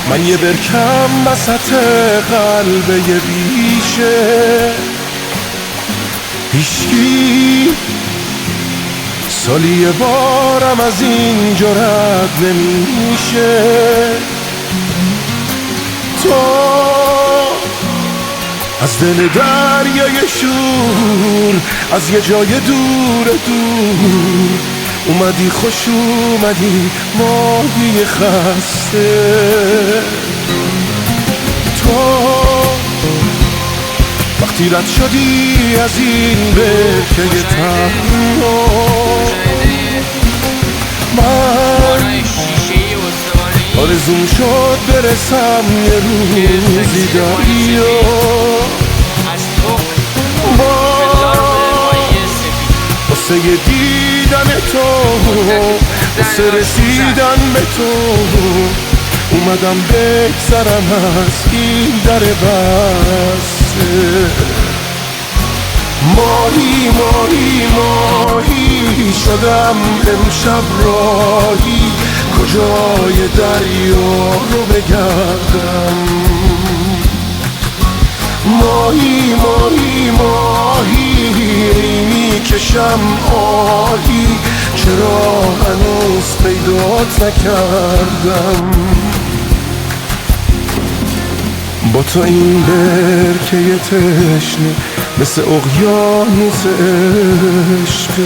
من یه برکم وسط قلب یه بیشه، هیچکی سالی یه بارم از اینجا رد نمیشه. تو از دل دریای شور، از یه جای دور دور اومدی، خوش اومدی ماهی خسته. تو وقتی رد شدی از این برکه تنها، من آرزوم شد برسم یه روزی دریا، واسه دیدن تو، واسه رسیدن به تو اومدم بگذرم از این در بسته. ماهی ماهی ماهی شدم امشب راهی، کجای دریا رو بگردم. ماهی ماهی ماهی میکشم آهی، چرا هنوز پیدات نکردم. با تو این برکه تشنه مثل اقیانوس عشقه،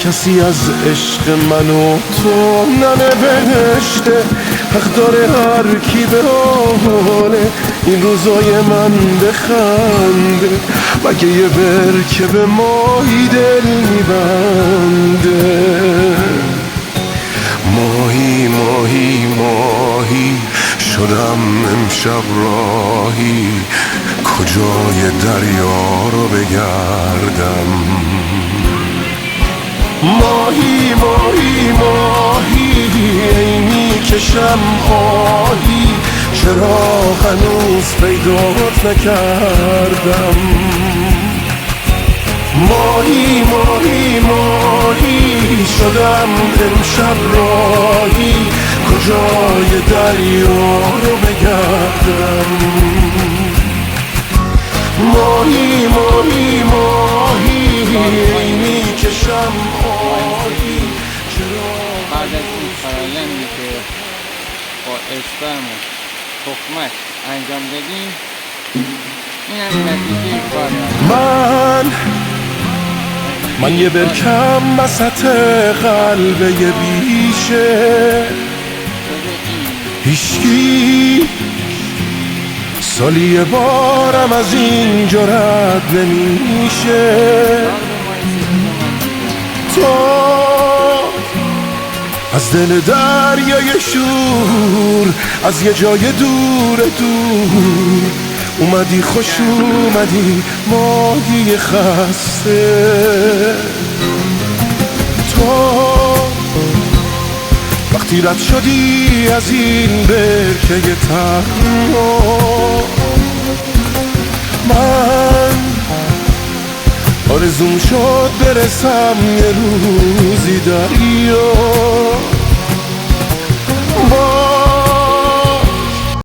کسی از عشق من و تو ننوشته. حق داره هر کی به حاله این روزای من بخنده، مگه یه برکه به ماهی دل میبنده. ماهی ماهی ماهی شدم امشب راهی، کجای دریا رو بگردم. ماهی ماهی ماهی میکشم آهی، چرا هنوز پیدات نکردم. ماهی ماهی ماهی شدم امشب راهی، کجای دریا رو بگردم. ماهی ماهی ماهی میکشم آهی، چرا بعد از این فرایندی که با اسپرم و تخمک انجام دادیم، این هم نتیجه کار. من یه برکم وسط قلب یه بیشه، هیچکی سالی یه بارم از اینجا رد نمیشه. تو از دل دریای شور، از یه جای دور دور اومدی، خوش اومدی ماهی خسته. تو وقتی رد شدی از این برکه تنها، من آرزوم شد برسم یه روزی دریا.